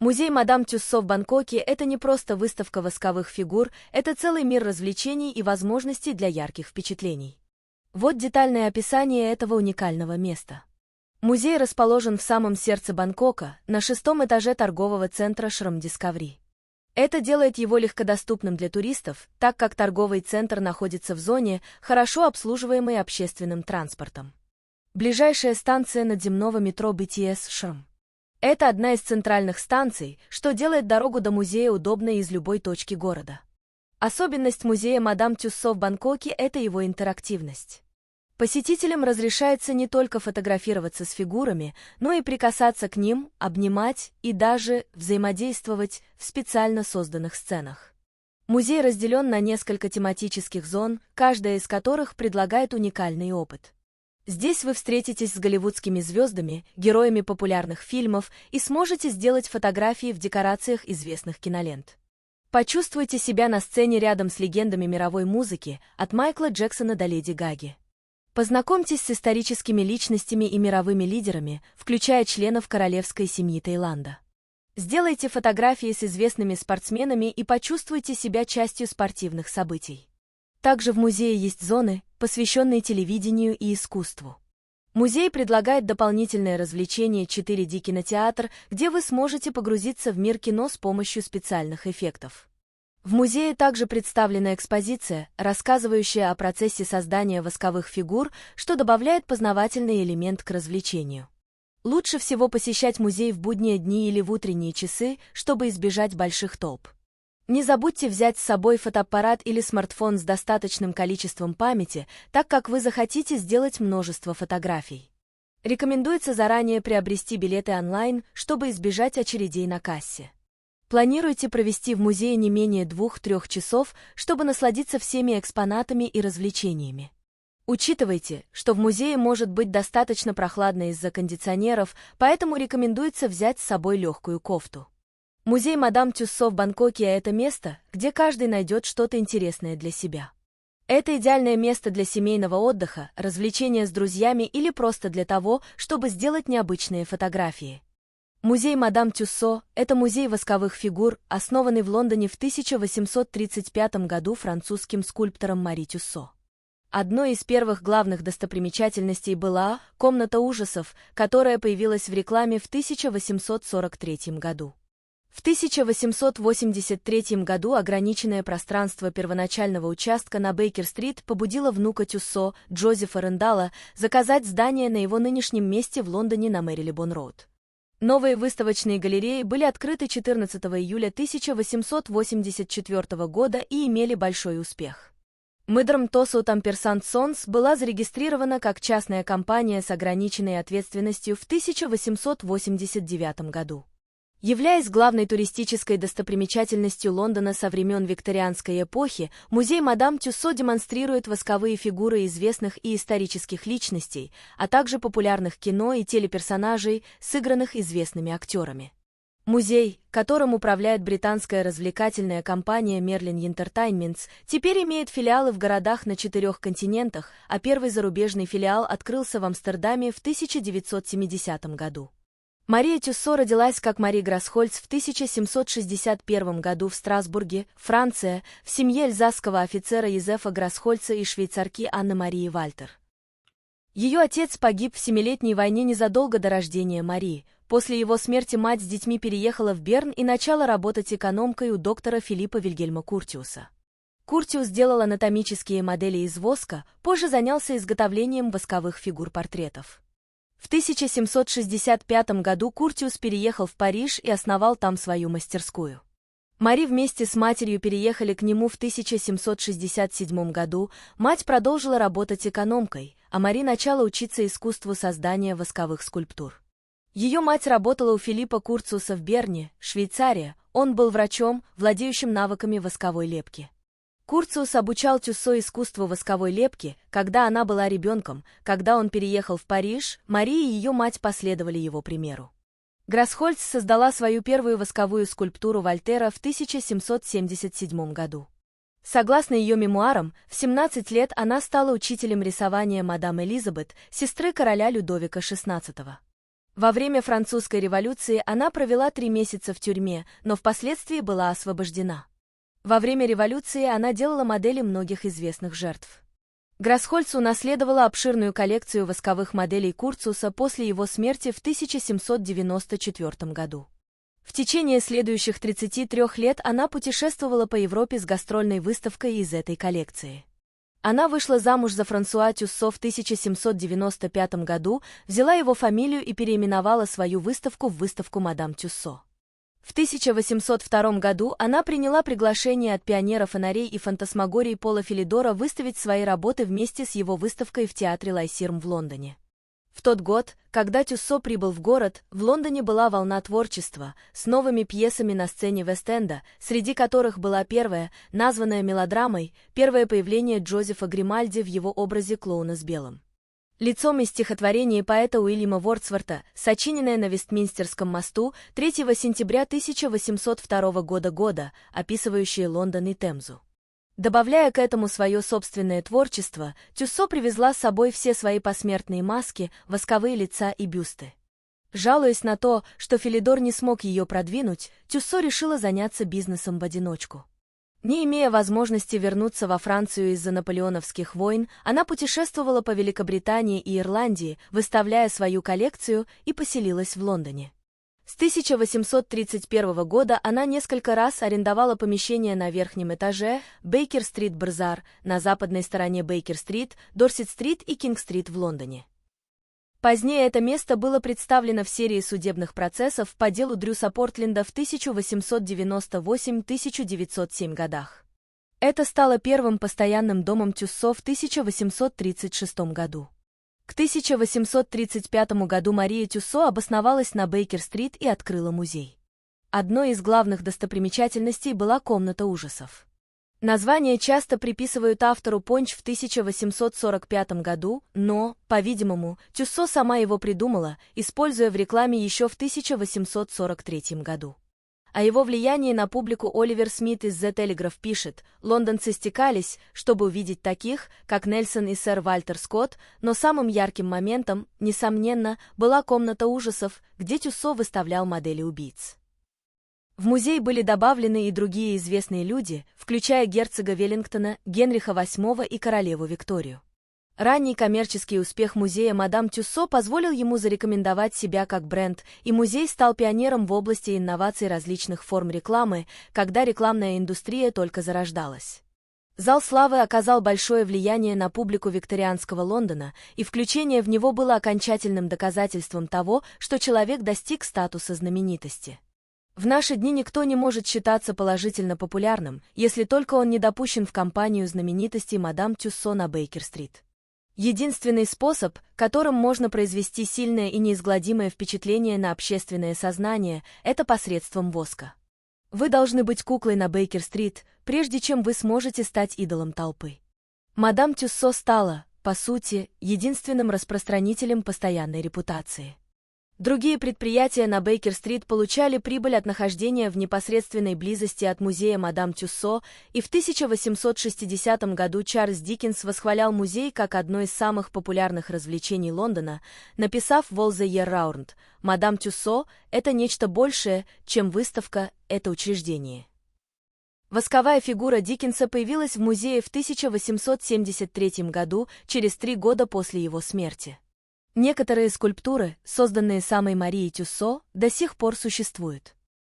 Музей Мадам Тюссо в Бангкоке – это не просто выставка восковых фигур, это целый мир развлечений и возможностей для ярких впечатлений. Вот детальное описание этого уникального места. Музей расположен в самом сердце Бангкока, на 6-м этаже торгового центра Шрам Дискавери. Это делает его легкодоступным для туристов, так как торговый центр находится в зоне, хорошо обслуживаемой общественным транспортом. Ближайшая станция надземного метро BTS Шрам. Это одна из центральных станций, что делает дорогу до музея удобной из любой точки города. Особенность музея Мадам Тюссо в Бангкоке – это его интерактивность. Посетителям разрешается не только фотографироваться с фигурами, но и прикасаться к ним, обнимать и даже взаимодействовать в специально созданных сценах. Музей разделен на несколько тематических зон, каждая из которых предлагает уникальный опыт. Здесь вы встретитесь с голливудскими звездами, героями популярных фильмов и сможете сделать фотографии в декорациях известных кинолент. Почувствуйте себя на сцене рядом с легендами мировой музыки, от Майкла Джексона до Леди Гаги. Познакомьтесь с историческими личностями и мировыми лидерами, включая членов королевской семьи Таиланда. Сделайте фотографии с известными спортсменами и почувствуйте себя частью спортивных событий. Также в музее есть зоны, посвященные телевидению и искусству. Музей предлагает дополнительное развлечение 4D кинотеатр, где вы сможете погрузиться в мир кино с помощью специальных эффектов. В музее также представлена экспозиция, рассказывающая о процессе создания восковых фигур, что добавляет познавательный элемент к развлечению. Лучше всего посещать музей в будние дни или в утренние часы, чтобы избежать больших толп. Не забудьте взять с собой фотоаппарат или смартфон с достаточным количеством памяти, так как вы захотите сделать множество фотографий. Рекомендуется заранее приобрести билеты онлайн, чтобы избежать очередей на кассе. Планируйте провести в музее не менее 2-3 часов, чтобы насладиться всеми экспонатами и развлечениями. Учитывайте, что в музее может быть достаточно прохладно из-за кондиционеров, поэтому рекомендуется взять с собой легкую кофту. Музей Мадам Тюссо в Бангкоке – это место, где каждый найдет что-то интересное для себя. Это идеальное место для семейного отдыха, развлечения с друзьями или просто для того, чтобы сделать необычные фотографии. Музей Мадам Тюссо – это музей восковых фигур, основанный в Лондоне в 1835 году французским скульптором Мари Тюссо. Одной из первых главных достопримечательностей была «Комната ужасов», которая появилась в рекламе в 1843 году. В 1883 году ограниченное пространство первоначального участка на Бейкер-стрит побудило внука Тюссо, Джозефа Рэндалла, заказать здание на его нынешнем месте в Лондоне на Мэрилибон-роуд. Новые выставочные галереи были открыты 14 июля 1884 года и имели большой успех. Мыдром Тосу Тамперсант Сонс была зарегистрирована как частная компания с ограниченной ответственностью в 1889 году. Являясь главной туристической достопримечательностью Лондона со времен викторианской эпохи, музей Мадам Тюссо демонстрирует восковые фигуры известных и исторических личностей, а также популярных кино и телеперсонажей, сыгранных известными актерами. Музей, которым управляет британская развлекательная компания Merlin Entertainments, теперь имеет филиалы в городах на 4 континентах, а первый зарубежный филиал открылся в Амстердаме в 1970 году. Мария Тюссо родилась как Мари Грасхольц в 1761 году в Страсбурге, Франция, в семье эльзасского офицера Йозефа Грасхольца и швейцарки Анны Марии Вальтер. Ее отец погиб в Семилетней войне незадолго до рождения Марии. После его смерти мать с детьми переехала в Берн и начала работать экономкой у доктора Филиппа Вильгельма Куртиуса. Куртиус делал анатомические модели из воска, позже занялся изготовлением восковых фигур-портретов. В 1765 году Куртиус переехал в Париж и основал там свою мастерскую. Мари вместе с матерью переехали к нему в 1767 году, мать продолжила работать экономкой, а Мари начала учиться искусству создания восковых скульптур. Ее мать работала у Филиппа Куртиуса в Берне, Швейцария, он был врачом, владеющим навыками восковой лепки. Куртиус обучал Тюссо искусству восковой лепки, когда она была ребенком. Когда он переехал в Париж, Мари и ее мать последовали его примеру. Грасхольц создала свою первую восковую скульптуру Вольтера в 1777 году. Согласно ее мемуарам, в 17 лет она стала учителем рисования мадам Элизабет, сестры короля Людовика XVI. Во время французской революции она провела 3 месяца в тюрьме, но впоследствии была освобождена. Во время революции она делала модели многих известных жертв. Грасхольц унаследовала обширную коллекцию восковых моделей Курцуса после его смерти в 1794 году. В течение следующих 33 лет она путешествовала по Европе с гастрольной выставкой из этой коллекции. Она вышла замуж за Франсуа Тюссо в 1795 году, взяла его фамилию и переименовала свою выставку в выставку «Мадам Тюссо». В 1802 году она приняла приглашение от пионера фонарей и фантасмагорий Пола Филидора выставить свои работы вместе с его выставкой в театре Лайсирм в Лондоне. В тот год, когда Тюссо прибыл в город, в Лондоне была волна творчества, с новыми пьесами на сцене Вест-Энда, среди которых была первая, названная мелодрамой, первое появление Джозефа Гримальди в его образе клоуна с белым лицом из стихотворения поэта Уильяма Вордсворта, сочиненное на Вестминстерском мосту 3 сентября 1802 года, описывающее Лондон и Темзу. Добавляя к этому свое собственное творчество, Тюссо привезла с собой все свои посмертные маски, восковые лица и бюсты. Жалуясь на то, что Филидор не смог ее продвинуть, Тюссо решила заняться бизнесом в одиночку. Не имея возможности вернуться во Францию из-за наполеоновских войн, она путешествовала по Великобритании и Ирландии, выставляя свою коллекцию, и поселилась в Лондоне. С 1831 года она несколько раз арендовала помещения на верхнем этаже Бейкер-стрит-Базар, на западной стороне Бейкер-стрит, Дорсет-стрит и Кинг-стрит в Лондоне. Позднее это место было представлено в серии судебных процессов по делу Дрюса Портленда в 1898-1907 годах. Это стало первым постоянным домом Тюссо в 1836 году. К 1835 году Мария Тюссо обосновалась на Бейкер-стрит и открыла музей. Одной из главных достопримечательностей была комната ужасов. Название часто приписывают автору Понч в 1845 году, но, по-видимому, Тюссо сама его придумала, используя в рекламе еще в 1843 году. О его влиянии на публику Оливер Смит из The Telegraph пишет: «Лондонцы стекались, чтобы увидеть таких, как Нельсон и сэр Вальтер Скотт, но самым ярким моментом, несомненно, была комната ужасов, где Тюссо выставлял модели убийц». В музей были добавлены и другие известные люди, включая герцога Веллингтона, Генриха VIII и королеву Викторию. Ранний коммерческий успех музея «Мадам Тюссо» позволил ему зарекомендовать себя как бренд, и музей стал пионером в области инноваций различных форм рекламы, когда рекламная индустрия только зарождалась. Зал славы оказал большое влияние на публику викторианского Лондона, и включение в него было окончательным доказательством того, что человек достиг статуса знаменитости. В наши дни никто не может считаться положительно популярным, если только он не допущен в компанию знаменитостей «Мадам Тюссо» на Бейкер-стрит. Единственный способ, которым можно произвести сильное и неизгладимое впечатление на общественное сознание, это посредством воска. Вы должны быть куклой на Бейкер-стрит, прежде чем вы сможете стать идолом толпы. Мадам Тюссо стала, по сути, единственным распространителем постоянной репутации. Другие предприятия на Бейкер-стрит получали прибыль от нахождения в непосредственной близости от музея «Мадам Тюссо», и в 1860 году Чарльз Диккенс восхвалял музей как одно из самых популярных развлечений Лондона, написав в All the Year Round: «Мадам Тюссо – это нечто большее, чем выставка, это учреждение». Восковая фигура Диккенса появилась в музее в 1873 году, через 3 года после его смерти. Некоторые скульптуры, созданные самой Марией Тюссо, до сих пор существуют.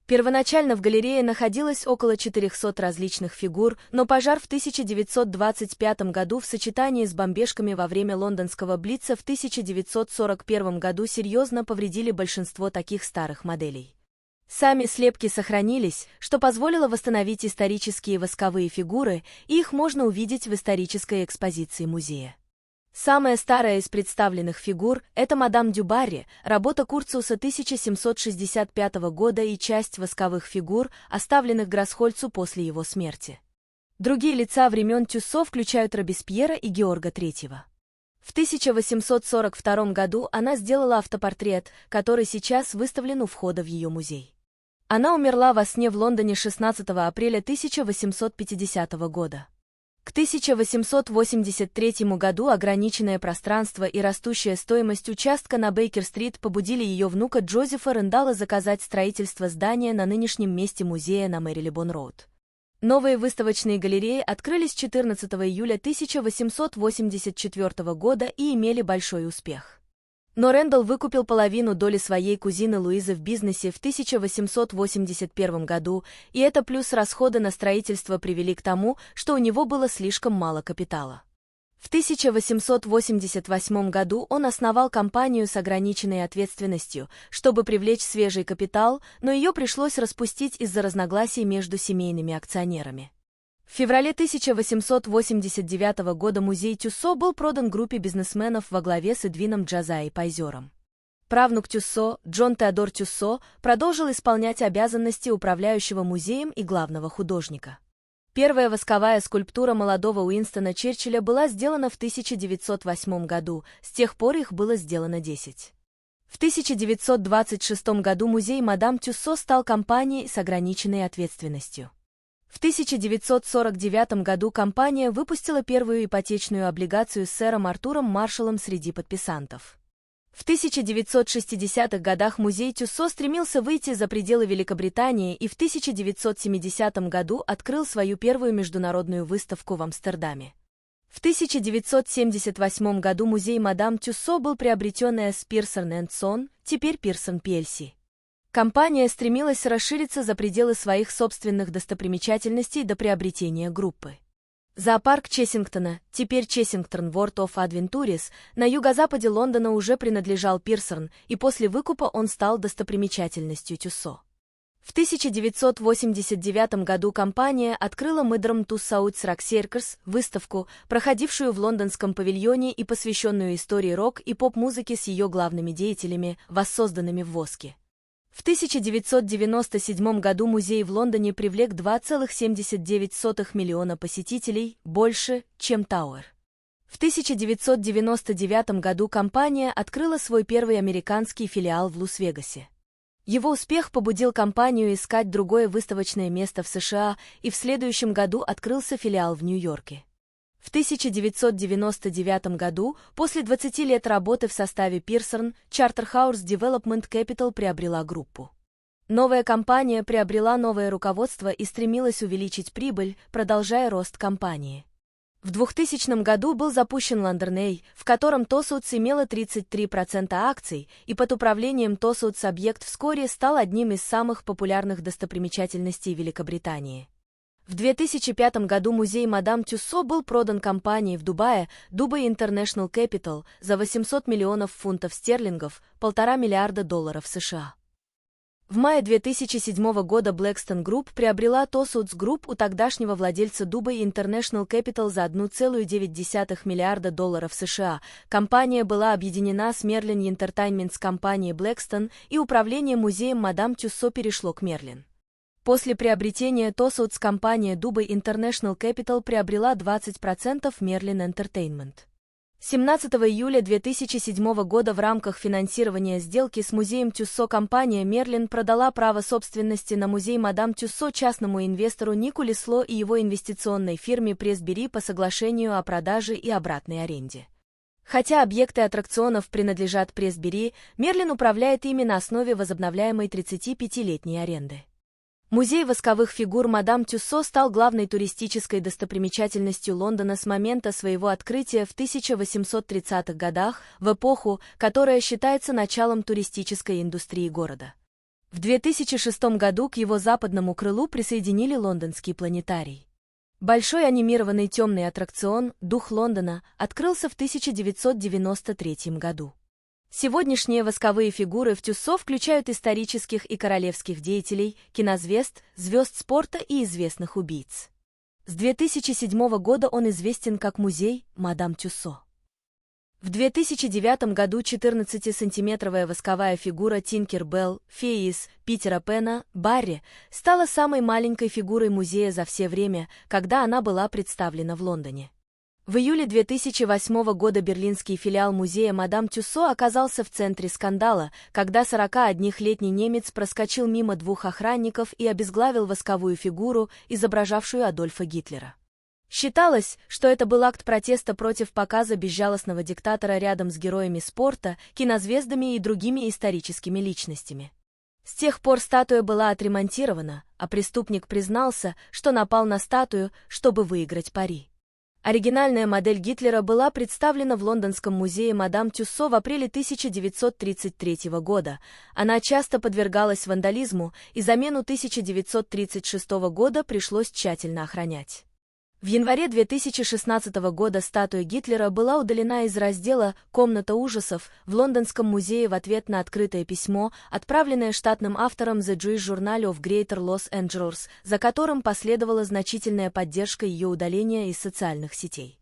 Первоначально в галерее находилось около 400 различных фигур, но пожар в 1925 году в сочетании с бомбежками во время лондонского Блица в 1941 году серьезно повредили большинство таких старых моделей. Сами слепки сохранились, что позволило восстановить исторические восковые фигуры, и их можно увидеть в исторической экспозиции музея. Самая старая из представленных фигур – это мадам Дю Барри, работа Курциуса 1765 года и часть восковых фигур, оставленных Грасхольцу после его смерти. Другие лица времен Тюссо включают Робеспьера и Георга III. В 1842 году она сделала автопортрет, который сейчас выставлен у входа в ее музей. Она умерла во сне в Лондоне 16 апреля 1850 года. К 1883 году ограниченное пространство и растущая стоимость участка на Бейкер-стрит побудили ее внука Джозефа Рэндалла заказать строительство здания на нынешнем месте музея на Мэрилибон-роуд. Новые выставочные галереи открылись 14 июля 1884 года и имели большой успех. Но Рэндалл выкупил половину доли своей кузины Луизы в бизнесе в 1881 году, и это плюс расходы на строительство привели к тому, что у него было слишком мало капитала. В 1888 году он основал компанию с ограниченной ответственностью, чтобы привлечь свежий капитал, но ее пришлось распустить из-за разногласий между семейными акционерами. В феврале 1889 года музей Тюссо был продан группе бизнесменов во главе с Эдвином Джазаи Пайзером. Правнук Тюссо, Джон Теодор Тюссо, продолжил исполнять обязанности управляющего музеем и главного художника. Первая восковая скульптура молодого Уинстона Черчилля была сделана в 1908 году, с тех пор их было сделано 10. В 1926 году музей Мадам Тюссо стал компанией с ограниченной ответственностью. В 1949 году компания выпустила первую ипотечную облигацию с сэром Артуром Маршаллом среди подписантов. В 1960-х годах музей Тюссо стремился выйти за пределы Великобритании и в 1970 году открыл свою первую международную выставку в Амстердаме. В 1978 году музей Мадам Тюссо был приобретен S. Pearson & Son, теперь Pearson plc. Компания стремилась расшириться за пределы своих собственных достопримечательностей до приобретения группы. Зоопарк Чессингтона, теперь Chessington World of Adventures, на юго-западе Лондона уже принадлежал Pearson, и после выкупа он стал достопримечательностью Тюссо. В 1989 году компания открыла Мыдром Туссаутс Рок Серкерс выставку, проходившую в лондонском павильоне и посвященную истории рок и поп-музыки с ее главными деятелями, воссозданными в воске. В 1997 году музей в Лондоне привлек 2,79 миллиона посетителей, больше, чем Тауэр. В 1999 году компания открыла свой первый американский филиал в Лас-Вегасе. Его успех побудил компанию искать другое выставочное место в США, и в следующем году открылся филиал в Нью-Йорке. В 1999 году, после 20 лет работы в составе Pearson, Charterhouse Development Capital приобрела группу. Новая компания приобрела новое руководство и стремилась увеличить прибыль, продолжая рост компании. В 2000 году был запущен London Eye, в котором Tossouts имела 33% акций, и под управлением Tossouts объект вскоре стал одним из самых популярных достопримечательностей Великобритании. В 2005 году музей Мадам Тюссо был продан компании в Дубае Dubai International Capital за 800 миллионов фунтов стерлингов, $1,5 миллиарда США. В мае 2007 года Blackstone Group приобрела Tossouts Group у тогдашнего владельца Dubai International Capital за $1,9 миллиарда США. Компания была объединена с Merlin Entertainments компанией Blackstone, и управление музеем Мадам Тюссо перешло к Merlin. После приобретения Tossouts компания Dubai International Capital приобрела 20% Merlin Entertainment. 17 июля 2007 года в рамках финансирования сделки с музеем Тюссо компания Merlin продала право собственности на музей Мадам Тюссо частному инвестору Нику Лесло и его инвестиционной фирме Пресс-Бери по соглашению о продаже и обратной аренде. Хотя объекты аттракционов принадлежат Пресс-Бери, Merlin управляет ими на основе возобновляемой 35-летней аренды. Музей восковых фигур Мадам Тюссо стал главной туристической достопримечательностью Лондона с момента своего открытия в 1830-х годах, в эпоху, которая считается началом туристической индустрии города. В 2006 году к его западному крылу присоединили лондонский планетарий. Большой анимированный темный аттракцион «Дух Лондона» открылся в 1993 году. Сегодняшние восковые фигуры в Тюссо включают исторических и королевских деятелей, кинозвезд, звезд спорта и известных убийц. С 2007 года он известен как музей Мадам Тюссо. В 2009 году 14-сантиметровая восковая фигура Тинкер Белл, феи из Питера Пэна, Барри, стала самой маленькой фигурой музея за все время, когда она была представлена в Лондоне. В июле 2008 года берлинский филиал музея Мадам Тюссо оказался в центре скандала, когда 41-летний немец проскочил мимо двух охранников и обезглавил восковую фигуру, изображавшую Адольфа Гитлера. Считалось, что это был акт протеста против показа безжалостного диктатора рядом с героями спорта, кинозвездами и другими историческими личностями. С тех пор статуя была отремонтирована, а преступник признался, что напал на статую, чтобы выиграть пари. Оригинальная модель Гитлера была представлена в Лондонском музее Мадам Тюссо в апреле 1933 года. Она часто подвергалась вандализму, и замену 1936 года пришлось тщательно охранять. В январе 2016 года статуя Гитлера была удалена из раздела «Комната ужасов» в Лондонском музее в ответ на открытое письмо, отправленное штатным автором The Jewish Journal of Greater Los Angeles, за которым последовала значительная поддержка ее удаления из социальных сетей.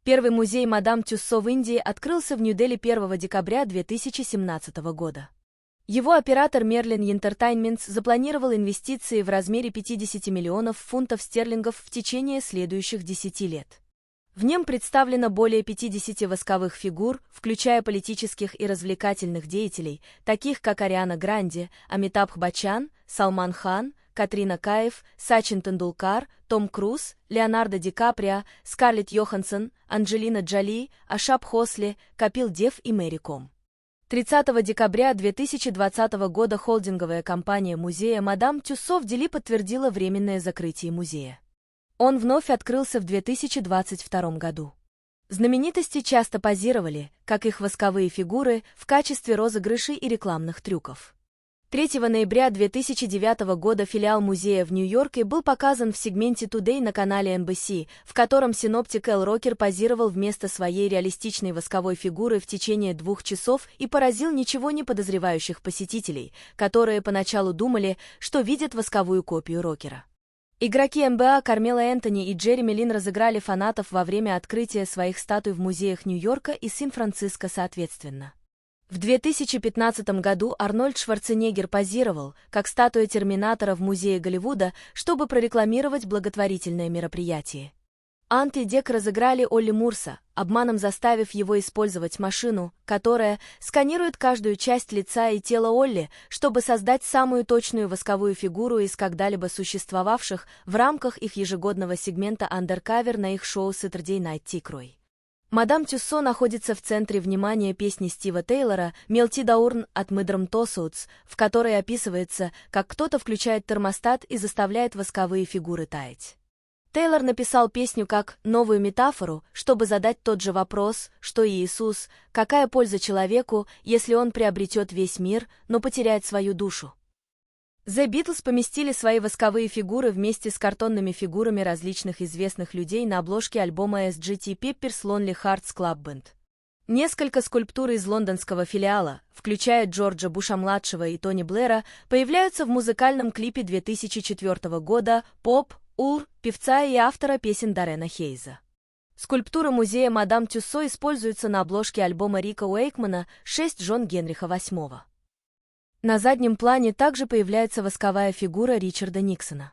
Первый музей Мадам Тюссо в Индии открылся в Нью-Дели 1 декабря 2017 года. Его оператор Merlin Entertainments запланировал инвестиции в размере 50 миллионов фунтов стерлингов в течение следующих 10 лет. В нем представлено более 50 восковых фигур, включая политических и развлекательных деятелей, таких как Ариана Гранде, Амитабх Баччан, Салман Хан, Катрина Каиф, Сачин Тендулкар, Том Круз, Леонардо Ди Каприо, Скарлетт Йоханссон, Анджелина Джоли, Ашаб Хосли, Капил Дев и Мэри Ком. 30 декабря 2020 года холдинговая компания музея Мадам Тюссо в Дели подтвердила временное закрытие музея. Он вновь открылся в 2022 году. Знаменитости часто позировали, как их восковые фигуры, в качестве розыгрышей и рекламных трюков. 3 ноября 2009 года филиал музея в Нью-Йорке был показан в сегменте Today на канале NBC, в котором синоптик Эл Рокер позировал вместо своей реалистичной восковой фигуры в течение 2 часов и поразил ничего не подозревающих посетителей, которые поначалу думали, что видят восковую копию Рокера. Игроки НБА Кармело Энтони и Джереми Лин разыграли фанатов во время открытия своих статуй в музеях Нью-Йорка и Сан-Франциско соответственно. В 2015 году Арнольд Шварценеггер позировал, как статуя Терминатора в музее Голливуда, чтобы прорекламировать благотворительное мероприятие. Ант и Дек разыграли Олли Мурса, обманом заставив его использовать машину, которая сканирует каждую часть лица и тела Олли, чтобы создать самую точную восковую фигуру из когда-либо существовавших в рамках их ежегодного сегмента Undercover на их шоу Saturday Night Tikroy. Мадам Тюссо находится в центре внимания песни Стива Тейлора «Мелти Даурн» от Мидрам Тосуутс, в которой описывается, как кто-то включает термостат и заставляет восковые фигуры таять. Тейлор написал песню как новую метафору, чтобы задать тот же вопрос, что и Иисус: какая польза человеку, если он приобретет весь мир, но потеряет свою душу? The Beatles поместили свои восковые фигуры вместе с картонными фигурами различных известных людей на обложке альбома Sgt. Pepper's Lonely Hearts Club Band. Несколько скульптур из лондонского филиала, включая Джорджа Буша-младшего и Тони Блэра, появляются в музыкальном клипе 2004 года «Поп» Ур, певца и автора песен Даррена Хейза. Скульптуры музея Мадам Тюссо используются на обложке альбома Рика Уэйкмана «6 жен Генриха VIII». На заднем плане также появляется восковая фигура Ричарда Никсона.